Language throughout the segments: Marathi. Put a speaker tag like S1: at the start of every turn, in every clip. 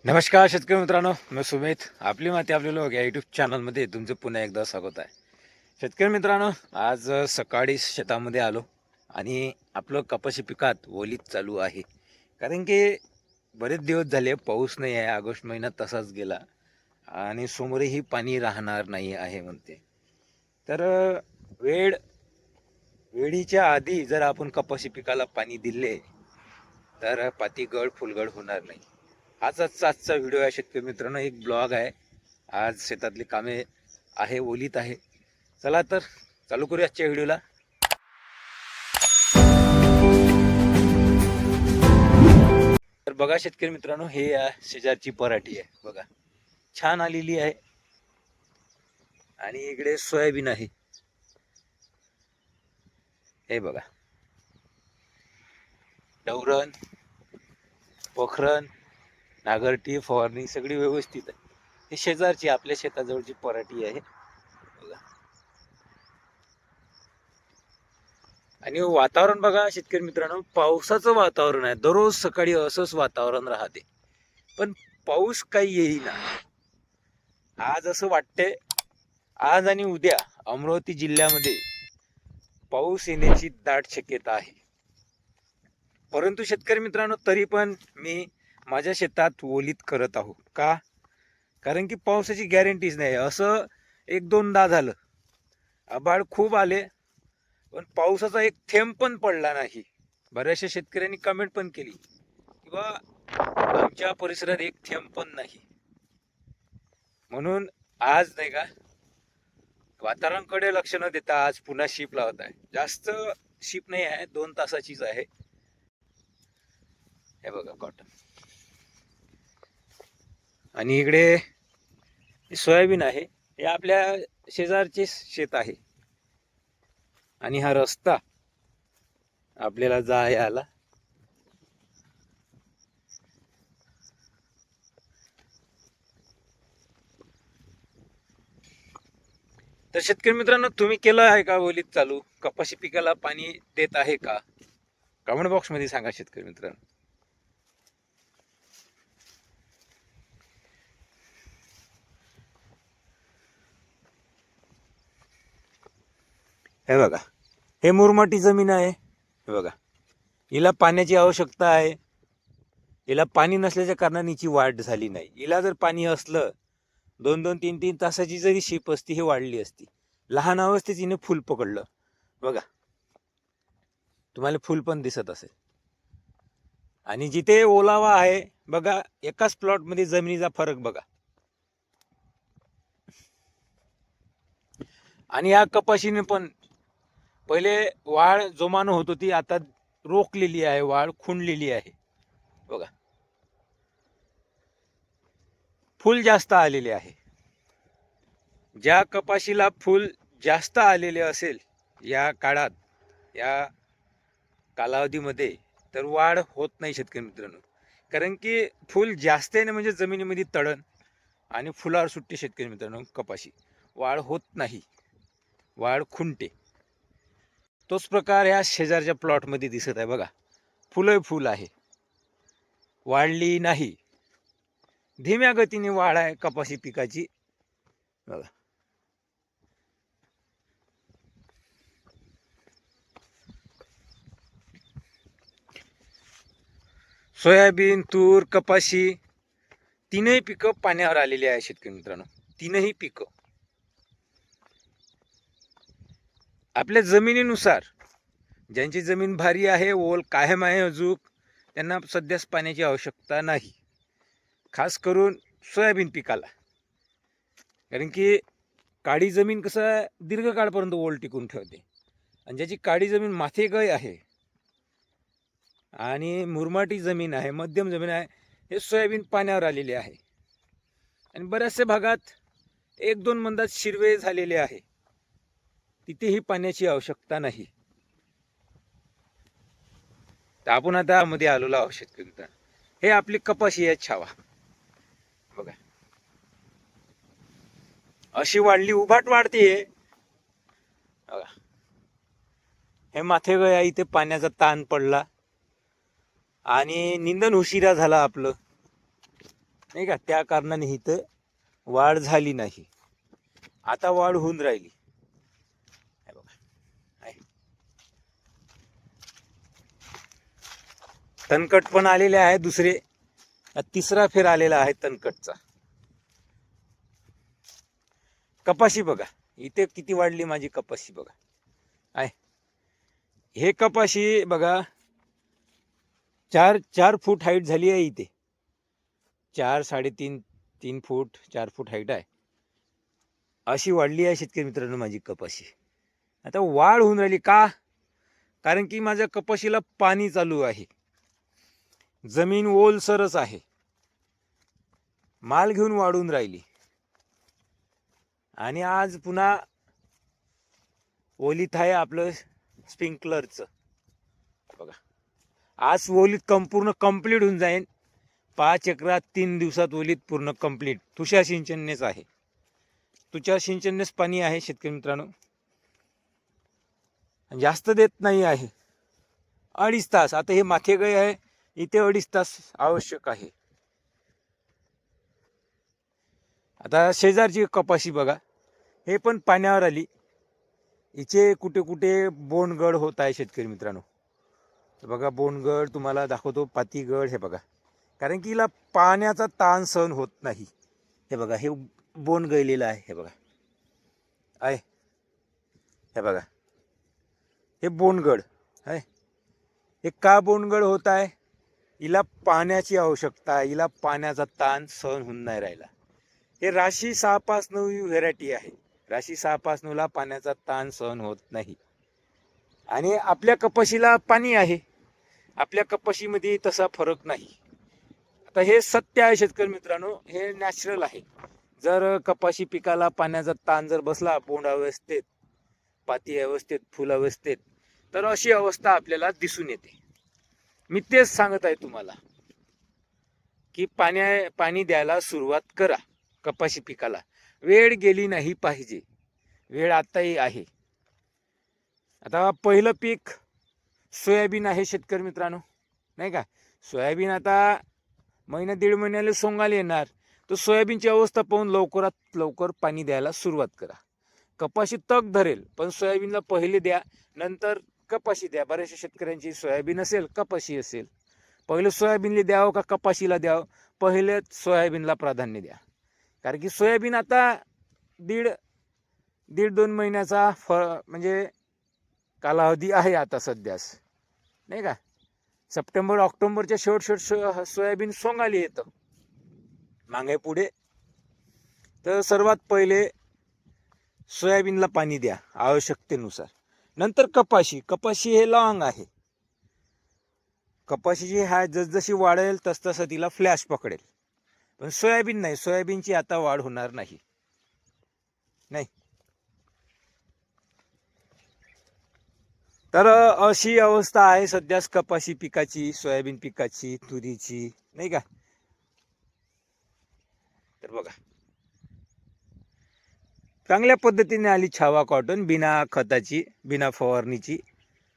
S1: नमस्कार शेतकरी मित्रांनो, मी सुमित. आपली माती आपले लोक या यूट्यूब चॅनलमध्ये तुमचं पुन्हा एकदा स्वागत आहे. शेतकरी मित्रांनो, आज सकाळी शेतामध्ये आलो आणि आपलं कपाशी पिकात ओलीत चालू आहे. कारण की बरेच दिवस झाले पाऊस नाही आहे. ऑगस्ट महिना तसाच गेला आणि समोरही पाणी राहणार नाही आहे म्हणते. तर वेळीच्या आधी जर आपण कपाशी पिकाला पाणी दिले तर पाती गळ फुलगड होणार नाही. आजचा व्हिडिओ आहे शेतकरी मित्रांनो. एक ब्लॉग आहे. आज शेतातली कामे आहे, ओलीत आहे. चला तर चालू करूया आजच्या व्हिडिओला. तर बघा शेतकरी मित्रांनो, हे शेजारची पराठी आहे बघा, छान आलेली आहे. आणि इकडे सोयाबीन आहे, हे बघा. डवरण, पोखरण, नागरटी, फवारणी सगळी व्यवस्थित आहे. हे शेजारची आपल्या शेताजवळची पराठी आहे बघा. आणि वातावरण बघा शेतकरी मित्रांनो, पावसाचं वातावरण आहे. दररोज सकाळी असंच वातावरण राहते, पण पाऊस काही येईना. आज असं वाटते आज आणि उद्या अमरावती जिल्ह्यामध्ये पाऊस येण्याची दाट शक्यता आहे. परंतु शेतकरी मित्रांनो, तरी पण मी माझ्या शेतात ओलीत करत आहो का? कारण की पावसाची गॅरंटीच नाही. असं एक दोनदा झालं, आभाळ खूप आले पण पावसाचा एक थेंब पण पडला नाही. बऱ्याचशा शेतकऱ्यांनी कमेंट पण केली की बा आमच्या परिसरात एक थेंब पण नाही. म्हणून आज नाही का, वातावरणाकडे लक्ष न देता आज पुन्हा शीप लावत आहे. जास्त शीप नाही आहे, 2 तासाचीच आहे. हे बघा कॉटन. आणि इकडे सोयाबीन आहे. हे आपल्या शेजारचे शेत आहे. आणि हा रस्ता आपल्याला जायला तर शेतकरी मित्रांनो, तुम्ही केलं आहे का ओलीत चालू? कपाशी पिकाला पाणी देत आहे का? कमेंट बॉक्स मध्ये सांगा शेतकरी मित्रांनो. हे बघा, हे मुरमाटी जमीन आहे. हे बघा, हिला पाण्याची आवश्यकता आहे. हिला पाणी नसल्याच्या कारणाने हिची वाढ झाली नाही. हिला जर पाणी असलं, 2-2, 3-3 तासाची जरी शीप असती, ही वाढली असती. लहान अवस्थेत हिने फुल पकडलं बघा, तुम्हाला फुल पण दिसत असेल. आणि जिथे ओलावा आहे बघा, एकाच प्लॉट मध्ये जमिनीचा फरक बघा. आणि या कपाशीने पण पहिले वाढ जोमानं होत होती, आता रोखलेली आहे, वाढ खुंडलेली आहे बघा. फुल जास्त आलेले आहे. ज्या कपाशीला फुल जास्त आलेले असेल या काळात, या कालावधीमध्ये, तर वाढ होत नाही शेतकरी मित्रांनो. कारण की फुल जास्त आहे ना, म्हणजे जमिनीमध्ये तडण आणि फुलावर सुट्टी शेतकरी मित्रांनो. कपाशी वाढ होत नाही, वाढ खुंटते. तोच प्रकार या शेजारच्या प्लॉटमध्ये दिसत आहे बघा. फुलं फुल आहे, वाढली नाही. धीम्या गतीने वाढ आहे कपाशी पिकाची बघा. सोयाबीन, तूर, कपाशी तीनही पिकं पाण्यावर आलेली आहे शेतकरी मित्रांनो. तीनही पिकं आपल्या जमिनीनुसार, ज्यांची जमीन भारी आहे, ओल कायम आहे अजूक, त्यांना सध्याच पाण्याची आवश्यकता नाही. खास करून सोयाबीन पिकाला. कारण की काळी जमीन कसं दीर्घकाळपर्यंत ओल टिकून ठेवते. आणि ज्याची काळी जमीन माथेगय आहे आणि मुरमाटी जमीन आहे, मध्यम जमीन आहे, हे सोयाबीन पाण्यावर आलेले आहे. आणि बऱ्याचशा भागात 1-2 मंदात शिरवे झालेले आहे, तिथेही पाण्याची आवश्यकता नाही. तर आपण आता मध्ये आलेलो आहोत शेतकरी. हे आपली कपाशी आहे छावा बघा, अशी वाढली, उभाट वाढते बघा. हे माथे गया, इथे पाण्याचा ताण पडला आणि निंदन उशिरा झाला आपलं. नाही का, त्या कारणाने इथं वाढ झाली नाही. आता वाढ होऊन राहिली. हे बघा, आहे. तणकट पण आलेले आहे दुसरे. तिसरा फेर आलेला आहे तणकटचा. कपाशी बघा इथे किती वाढली माझी कपाशी बघा. आहे हे कपाशी बघा 4 फूट हाईट झाली आहे इथे. 4 3.5 3 फूट 4 फूट हाईट आहे. अशी वाढली आहे शेतकरी मित्रांनो माझी कपाशी. आता वाढ होऊन राहिली का? कारण की माझ्या कपाशीला पाणी चालू आहे. जमीन ओलसरच आहे. माल घेऊन वाढून राहिली. आणि आज पुन्हा ओलीत आहे आपलं स्प्रिंकलरचं बघा. आज ओलीत संपूर्ण कंप्लीट होऊन जाईल. 5 एकरात 3 दिवसात ओलीत पूर्ण कंप्लीट. तुषार सिंचननेच आहे. तुषार सिंचननेच पाणी आहे शेतकरी मित्रांनो. जास्त देत नाही आहे. 2.5 तास. आता हे माथे गय आहे इथे 2.5 तास आवश्यक आहे. आता शेजारची कपाशी बघा, हे पण पाण्यावर आली. इथे कुठे कुठे बोंडगड होत आहे शेतकरी मित्रांनो. बघा बोंडगड तुम्हाला दाखवतो, पातीगड. हे बघा, कारण की हिला पाण्याचा ताण सहन होत नाही. हे बघा हे बोंड गळलेलं आहे. हे बघा आहे. हे बघा हे बोंडगड आहे. हे का बोंडगड होत आहे? हिला पाण्याची आवश्यकता आहे. हिला पाण्याचा ताण सहन होऊन नाही राहिला. हे राशी 659 व्हेरायटी आहे. राशी 659ला पाण्याचा ताण सहन होत नाही. आणि आपल्या कपाशीला पाणी आहे. आपल्या कपाशीमध्ये तसा फरक नाही. आता हे सत्य आहे शेतकरी मित्रांनो, हे नॅचरल आहे. जर कपाशी पिकाला पाण्याचा ताण जर बसला, बोंड अवस्थेत, पाती अवस्थेत, फुल अवस्थेत, तर अशी अवस्था आपल्याला दिसून येते. मी तेच सांगत आहे तुम्हाला की पाणी द्यायला सुरुवात करा कपाशी पिकाला. वेळ गेली नाही पाहिजे. वेळ आताही आहे. आता पहिलं पीक सोयाबीन आहे शेतकरी मित्रांनो, नाही का. सोयाबीन आता महिना 1.5 महिन्याला सोंगायला येणार. तर सोयाबीनची अवस्था पाहून लवकरात लवकर पाणी द्यायला सुरुवात करा. कपाशी तग धरेल, पण सोयाबीनला पहिले द्या, नंतर कपाशी द्या. बऱ्याचशा शेतकऱ्यांची सोयाबीन असेल, कपाशी असेल. पहिले सोयाबीनला द्यावं का कपाशीला द्यावं? पहिले सोयाबीनला प्राधान्य द्या. कारण की सोयाबीन आता 1.5-2 महिन्याचा म्हणजे कालावधी आहे आता सध्यास, नाही का. सप्टेंबर ऑक्टोबरच्या शेवट सोयाबीन सोंगाली येतं मागे पुढे. तर सर्वात पहिले सोयाबीनला पाणी द्या आवश्यकतेनुसार. नंतर कपाशी हे लॉंग आहे. कपाशी जी आहे जसजशी वाढेल तसतसं तिला फ्लॅश पकडेल. पण सोयाबीन नाही. सोयाबीनची आता वाढ होणार नाही. तर अशी अवस्था आहे सध्याच कपाशी पिकाची, सोयाबीन पिकाची, तुरीची, नाही का. तर बघा चांगल्या पद्धतीने आली छावा कॉटन, बिना खताची, बिना फवारणीची,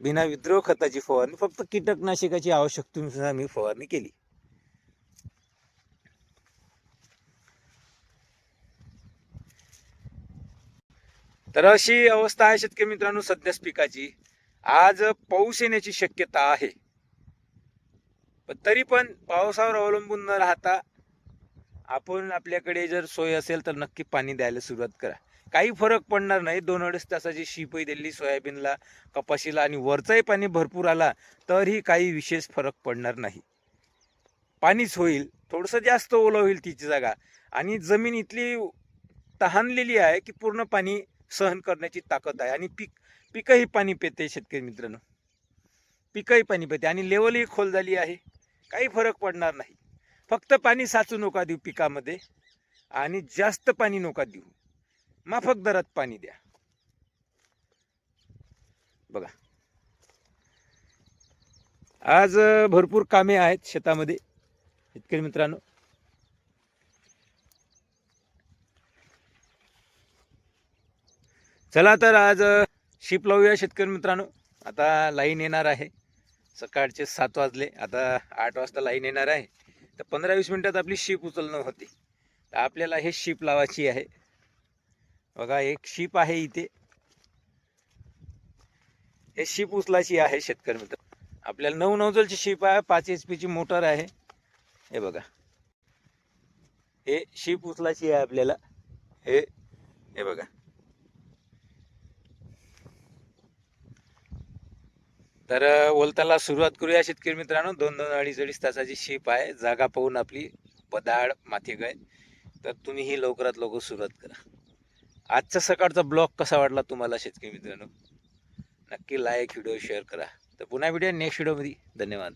S1: बिना विद्रोह खताची फवारणी. फक्त कीटकनाशकाची आवश्यकतेनुसार मी फवारणी केली. तर अशी अवस्था आहे शेतकरी मित्रांनो सध्याच पिकाची. आज पाऊस येण्याची शक्यता आहे, पण तरी पण पावसावर अवलंबून न राहता आपण आपल्याकडे जर सोय असेल तर नक्की पाणी द्यायला सुरुवात करा. काही फरक पडणार नाही. 2-2.5 तासाची शिपही दिली सोयाबीनला, कपाशीला, आणि वरचाही पाणी भरपूर आला तरीही काही विशेष फरक पडणार नाही. पाणीच होईल, थोडंसं जास्त ओलं होईल तिची जागा. आणि जमीन इथली तहानलेली आहे की पूर्ण पाणी सहन करण्याची ताकद आहे. आणि पिकही पाणी पिते शेतकरी मित्रांनो, पिकही पाणी पिते. आणि लेवलही खोल झाली आहे. काही फरक पडणार नाही. फक्त पाणी साचू नका देऊ पिकामध्ये, आणि जास्त पाणी नका देऊ. माफक दरात पाणी द्या. बघा आज भरपूर कामे आहेत शेतामध्ये शेतकरी मित्रांनो. चला तर आज शिप लावूया शेतकरी मित्रांनो. आता लाईन येणार आहे. सकाळचे 7 वाजले, आता 8 वाजता लाईन येणार आहे. तर 15-20 मिनिटात आपली शीप उचलणं होते. तर आपल्याला हे शीप लावायची आहे. बघा एक शीप आहे इथे, हे शीप उचलायची आहे शेतकरी मित्र. आपल्याला 9 नोझलची शीप आहे, 5 HP ची मोटर आहे. हे बघा, हे शीप उचलायची आहे आपल्याला. हे बघा, तर ओलताला सुरुवात करूया शेतकरी मित्रांनो. 2-2 अडीच तासाची शीप आहे. जागा पाहून आपली बदाड माथी गाय. तर तुम्हीही लवकरात लवकर सुरुवात करा. आजचा सकाळचा ब्लॉग कसा वाटला तुम्हाला शेतकरी मित्रांनो? नक्की लाईक, व्हिडिओ शेअर करा. तर पुन्हा भेटूया नेक्स्ट व्हिडिओमध्ये. धन्यवाद.